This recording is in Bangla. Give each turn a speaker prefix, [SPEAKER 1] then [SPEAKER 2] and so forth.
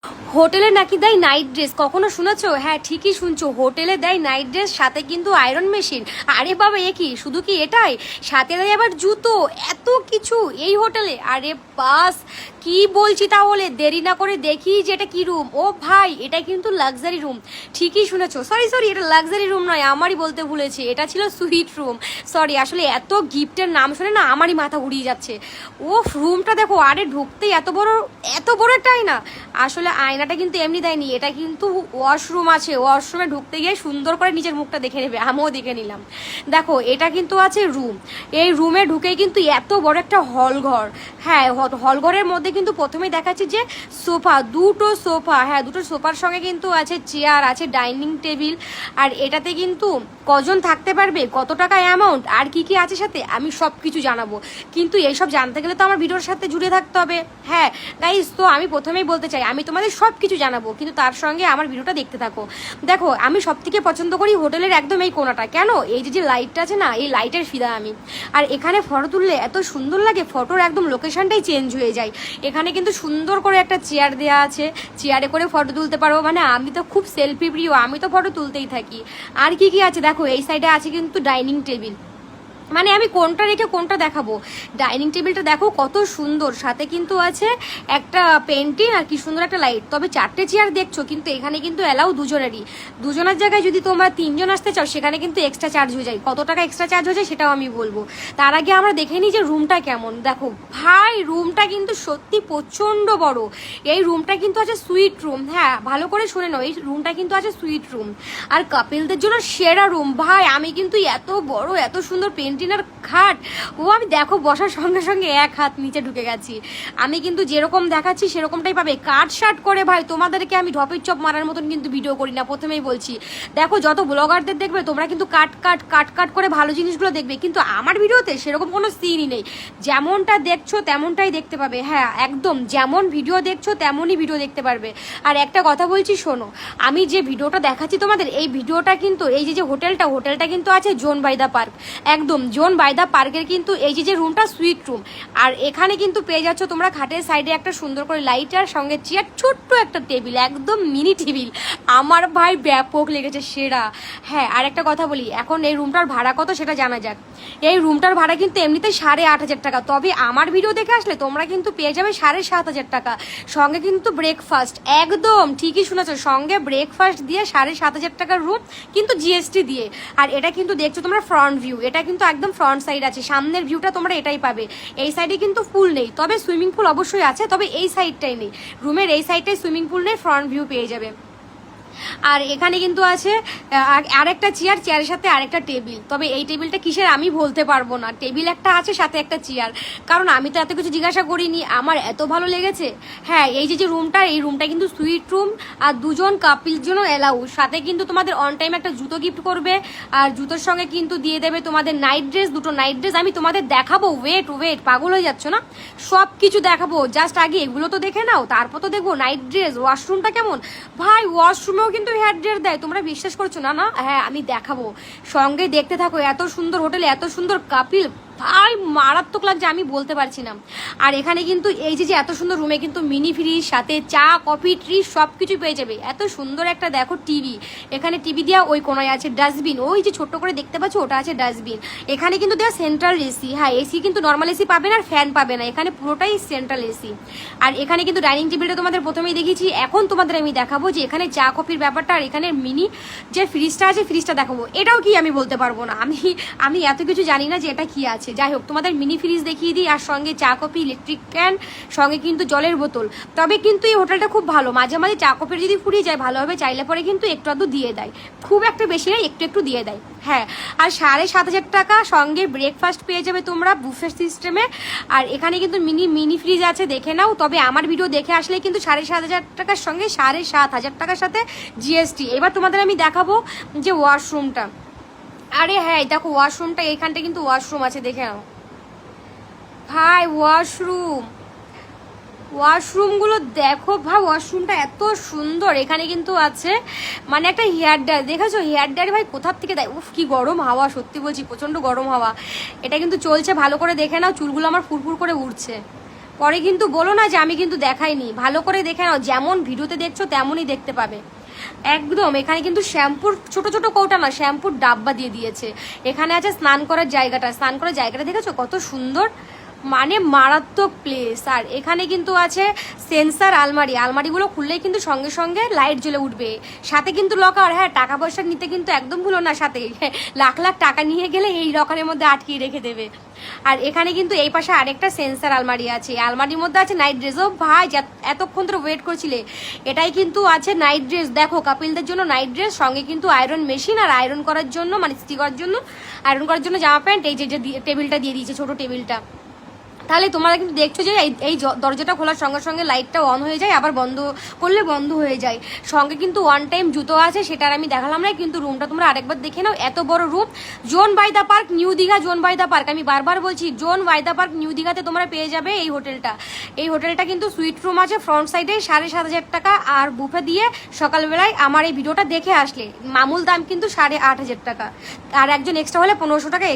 [SPEAKER 1] হোটেলে নাকি দেয় নাইট ড্রেস, কখনো শুনেছো? হ্যাঁ ঠিকই শুনছো, হোটেলে দেয় নাইট ড্রেস, সাথে কিন্তু আয়রন মেশিন। আরে বাবা এ কি, শুধু কি এটাই, সাথে দেয় আবার জুতো, এত কিছু এই হোটেলে। আরে বাস, কি বলছি, তাহলে দেরি না করে দেখি যে এটা কি রুম। ও ভাই, এটা কিন্তু লাক্সারি রুম। ঠিকই শুনেছো, সরি সরি, এটা লাক্সারি রুম নয়, আমারই বলতে ভুলেছি, এটা ছিল সুইট রুম। সরি, আসলে এত গিফটের নাম শুনে না আমারই মাথা ঘুরিয়ে যাচ্ছে। ও রুমটা দেখো, আরে ঢুকতেই এত বড় একটা আয়না। আসলে আয়নাটা কিন্তু এমনি দেয়নি, এটা কিন্তু ওয়াশরুম আছে, ওয়াশরুমে ঢুকতে গিয়ে সুন্দর করে নিজের মুখটা দেখে নেবে, আমিও দেখে নিলাম। দেখো এটা কিন্তু আছে রুম, এই রুমে ঢুকেই কিন্তু এত বড় একটা হল ঘর। হ্যাঁ, হল ঘরের মধ্যে কিন্তু প্রথমেই দেখাচ্ছি যে সোফা, দুটো সোফা, হ্যাঁ দুটো সোফার সঙ্গে কিন্তু আছে চেয়ার, আছে ডাইনিং টেবিল। আর এটাতে কিন্তু কজন থাকতে পারবে, কত টাকা অ্যামাউন্ট, আর কি কি আছে সাথে, আমি সব কিছু জানাবো। কিন্তু এইসব জানতে গেলে তো আমার ভিডিওর সাথে জুড়ে থাকতে হবে। হ্যাঁ গাইস, তো আমি প্রথমেই বলতে চাই, আমি তোমাদের সব কিছু জানাবো, কিন্তু তার সঙ্গে আমার ভিডিওটা দেখতে থাকো। দেখো আমি সব থেকে পছন্দ করি হোটেলের একদম এই কোণাটা, কেন, এই যে লাইটটা আছে না, এই লাইটের ফিদা আমি। আর এখানে ফটো তুললে এত সুন্দর লাগে, ফটোর একদম লোকেশনটাই চেঞ্জ হয়ে যায়। এখানে কিন্তু সুন্দর করে একটা চেয়ার দেওয়া আছে, চেয়ারে করে ফটো তুলতে পারো, মানে আমি তো খুব সেলফি প্রিয়, আমি তো ফটো তুলতেই থাকি। আর কি কি আছে দেখো, এই সাইডে আছে কিন্তু ডাইনিং টেবিল, মানে আমি কোনটা রেখে কোনটা দেখাবো। ডাইনিং টেবিলটা দেখো কত সুন্দর, সাথে কিন্তু আছে একটা পেন্টিং আর কি সুন্দর একটা লাইট। তবে 4টে চেয়ার দেখছো, কিন্তু এখানে কিন্তু অ্যালাউ দুজনেরই। দুজনের জায়গায় যদি তোমরা 3জন আসতে চাও, সেখানে কিন্তু এক্সট্রা চার্জ হয়ে যায়। কত টাকা এক্সট্রা চার্জ হয়ে যায় সেটাও আমি বলবো। তার আগে আমরা দেখে নিই যে রুমটা কেমন। দেখো ভাই, রুমটা কিন্তু সত্যি প্রচণ্ড বড়। এই রুমটা কিন্তু আছে সুইট রুম, হ্যাঁ ভালো করে শুনে নাও, এই রুমটা কিন্তু আছে সুইট রুম। আর কাপিলদের জন্য সেরা রুম। ভাই আমি কিন্তু এত বড় এত সুন্দর পেন্টিনার খাট, ও আমি দেখো বসার সঙ্গে সঙ্গে এক হাত নিচে ঢুকে গেছি। আমি কিন্তু যেরকম দেখাচ্ছি সেরকমটাই পাবে, কাট শার্ট করে। ভাই তোমাদেরকে আমি ঢপের চপ মারার মতন কিন্তু ভিডিও করি না, প্রথমেই বলছি। দেখো যত ব্লগারদের দেখবে তোমরা কিন্তু কাট করে ভালো জিনিসগুলো দেখবে, কিন্তু আমার ভিডিওতে সেরকম কোনো সিনই নেই। যেমনটা দেখছো তেমনটাই দেখতে পাবে, হ্যাঁ একদম যেমন ভিডিও দেখছো তেমনই ভিডিও দেখতে পারবে। আর একটা কথা বলছি শোনো, আমি যে ভিডিওটা দেখাচ্ছি তোমাদের, এই ভিডিওটা কিন্তু এই যে হোটেলটা কিন্তু আছে জোন বাই দা পার্ক, একদম জোন বাই দা পার্কের কিন্তু এই যে রুমটা সুইট রুম। আর এখানে কিন্তু পেয়ে যাচ্ছ তোমরা খাটের সাইডে একটা সুন্দর করে লাইট, আর সঙ্গে চেয়ার, ছোট্ট একটা টেবিল, একদম মিনি টেবিল। আমার ভাই ব্যাপক লেগেছে, সেরা। হ্যাঁ আর একটা কথা বলি, এখন এই রুমটার ভাড়া কত সেটা জানা যাক। এই রুমটার ভাড়া কিন্তু এমনিতে 8,500 টাকা, তবে আমার ভিডিও দেখে আসলে তোমরা কিন্তু পেয়ে যাবে 7,500 টাকা, সঙ্গে কিন্তু ব্রেকফাস্ট। একদম ঠিকই শুনেছো, সঙ্গে ব্রেকফাস্ট দিয়ে 7,500 টাকার রুম, কিন্তু জিএসটি দিয়ে। আর এটা কিন্তু দেখছো তোমরা ফ্রন্ট ভিউ, এটা কিন্তু একদম ফ্রন্ট সাইড আছে, সামনের ভিউটা তোমরা এটাই পাবে। এই সাইডে কিন্তু পুল নেই, তবে সুইমিং পুল অবশ্যই আছে, তবে এই সাইডটাই নেই, রুমের এই সাইডটাই সুইমিং পুল নেই, ফ্রন্ট ভিউ পেয়ে যাবে। আর এখানে কিন্তু আছে আরেকটা চেয়ারের সাথে আরেকটা টেবিল, তবে এই টেবিলটা কিসের আমি বলতে পারবো না, টেবিল একটা আছে সাথে একটা চেয়ার, কারণ আমি তো এত কিছু জিজ্ঞাসা করিনি, আমার এত ভালো লেগেছে। হ্যাঁ এই যে রুমটা, এই রুমটা কিন্তু সুইট রুম, আর দুজন কাপিল জন্য অ্যালাউ, সাথে কিন্তু তোমাদের অন টাইম একটা জুতো গিফট করবে, আর জুতোর সঙ্গে কিন্তু দিয়ে দেবে তোমাদের নাইট ড্রেস, দুটো নাইট ড্রেস। আমি তোমাদের দেখাবো, ওয়েট পাগল হয়ে যাচ্ছ না, সব কিছু দেখাবো, জাস্ট আগে এগুলো তো দেখে নাও, তারপর তো দেখবো নাইট ড্রেস। ওয়াশরুমটা কেমন ভাই, ওয়াশরুমেও কিন্তু হেয়ার ড্রেস দেয়, তোমরা বিশ্বাস করছো না? না হ্যাঁ আমি দেখাবো, সঙ্গে দেখতে থাকো। এত সুন্দর হোটেলে এত সুন্দর কাপিল, ভাই মারাত্মক লাগছে, আমি বলতে পারছি না। আর এখানে কিন্তু এই যে এত সুন্দর রুমে কিন্তু মিনি ফ্রিজ, সাথে চা কফি ট্রি সব কিছু পেয়ে যাবে। এত সুন্দর একটা দেখো টিভি, এখানে টিভি দেওয়া, ওই কোনায় আছে ডাস্টবিন, ওই যে ছোট্ট করে দেখতে পাচ্ছ ওটা আছে ডাস্টবিন। এখানে কিন্তু দেওয়া সেন্ট্রাল এসি, হ্যাঁ এসি কিন্তু নর্মাল এসি পাবে না, আর ফ্যান পাবে না, এখানে পুরোটাই সেন্ট্রাল এসি। আর এখানে কিন্তু ডাইনিং টেবিলটা তোমাদের প্রথমেই দেখিয়েছি, এখন তোমাদের আমি দেখাবো যে এখানে চা কফির ব্যাপারটা। আর এখানে মিনি যে ফ্রিজটা আছে, ফ্রিজটা দেখাবো, এটাও কি আমি বলতে পারবো না, আমি এত কিছু জানি না যে এটা কি আছে। যাই হোক তোমাদের মিনি ফ্রিজ দেখিয়ে দিই, আর সঙ্গে চা কফি, ইলেকট্রিক ক্যান, সঙ্গে কিন্তু জলের বোতল। তবে কিন্তু এই হোটেলটা খুব ভালো, মাঝে মাঝে চা কফির যদি ফুরিয়ে যায় ভালোভাবে চাইলে পরে কিন্তু একটু আধটু দিয়ে দেয়, খুব একটা বেশি নয়, একটু দিয়ে দেয়। হ্যাঁ আর 7,500 টাকা, সঙ্গে ব্রেকফাস্ট পেয়ে যাবে তোমরা বুফে সিস্টেমে। আর এখানে কিন্তু মিনি ফ্রিজ আছে, দেখে নাও। তবে আমার ভিডিও দেখে আসলে কিন্তু 7,500 টাকার সঙ্গে 7,500 টাকার সাথে জিএসটি। এবার তোমাদের আমি দেখাবো যে ওয়াশরুমটা। আরে হ্যাঁ দেখো ওয়াশরুমটা, এইখানটা কিন্তু ওয়াশরুম আছে, দেখে নাও ভাই। ওয়াশরুমগুলো দেখো ভাই, ওয়াশরুমটা এত সুন্দর। এখানে কিন্তু আছে মানে একটা হেয়ার ড্রায়ার, দেখেছো হেয়ার ড্রায়ার ভাই কোথার থেকে দেয়, উফ কি গরম হাওয়া, সত্যি বলছি প্রচন্ড গরম হাওয়া। এটা কিন্তু চলছে, ভালো করে দেখে নাও, চুলগুলো আমার ফুরফুর করে উঠছে। পরে কিন্তু বলো না যে আমি কিন্তু দেখাইনি, ভালো করে দেখে নাও, যেমন ভিডিওতে দেখছো তেমনই দেখতে পাবে একদম। এখানে কিন্তু শ্যাম্পুর ছোট ছোট কৌটা না, শ্যাম্পুর ডাব্বা দিয়ে দিয়েছে। এখানে আছে স্নান করার জায়গাটা, স্নান করার জায়গাটা দেখেছো কত সুন্দর, মানে মারাত্মক প্লেস। আর এখানে কিন্তু আছে সেন্সার আলমারি, আলমারিগুলো খুললেই কিন্তু সঙ্গে সঙ্গে লাইট জ্বলে উঠবে। সাথে কিন্তু লকার, হ্যাঁ টাকা পয়সা নিতে কিন্তু একদম ভুলো না, সাথে লাখ লাখ টাকা নিয়ে গেলে এই লকারের মধ্যে আটকিয়ে রেখে দেবে। আর এখানে কিন্তু এই পাশে আরেকটা সেন্সার আলমারি আছে, আলমারির মধ্যে আছে নাইট ড্রেস। ও ভাই এতক্ষণ ধরে ওয়েট করছিলে, এটাই কিন্তু আছে নাইট ড্রেস। দেখো কাপিলদের জন্য নাইট ড্রেস, সঙ্গে কিন্তু আয়রন মেশিন, আর আয়রন করার জন্য মানে ইস্ত্রি করার জন্য, আয়রন করার জন্য জামা প্যান্ট। এই যে টেবিলটা দিয়ে দিয়েছে, ছোট টেবিলটা। তাহলে তোমরা কিন্তু দেখছো যে এই দরজাটা খোলার সঙ্গে সঙ্গে লাইটটা অন হয়ে যায়, আবার বন্ধ করলে বন্ধ হয়ে যায়। সঙ্গে কিন্তু ওয়ান টাইম জুতো আছে, সেটা আমি দেখালাম না, কিন্তু রুমটা তোমরা আরেকবার দেখে নাও, এত বড় room. Zone by the Park, New Digha Zone by the Park, আমি বারবার বলছি Zone by the Park New দীঘাতে তোমরা পেয়ে যাবে এই হোটেলটা। এই হোটেলটা কিন্তু সুইট রুম আছে ফ্রন্ট সাইডে, 7,500 টাকা, আর বুফে দিয়ে সকালবেলায় আমার এই ভিডিওটা দেখে আসলে মামুল দাম কিন্তু 8,500 টাকা, আর একজন এক্সট্রা হলে 1500 টাকা।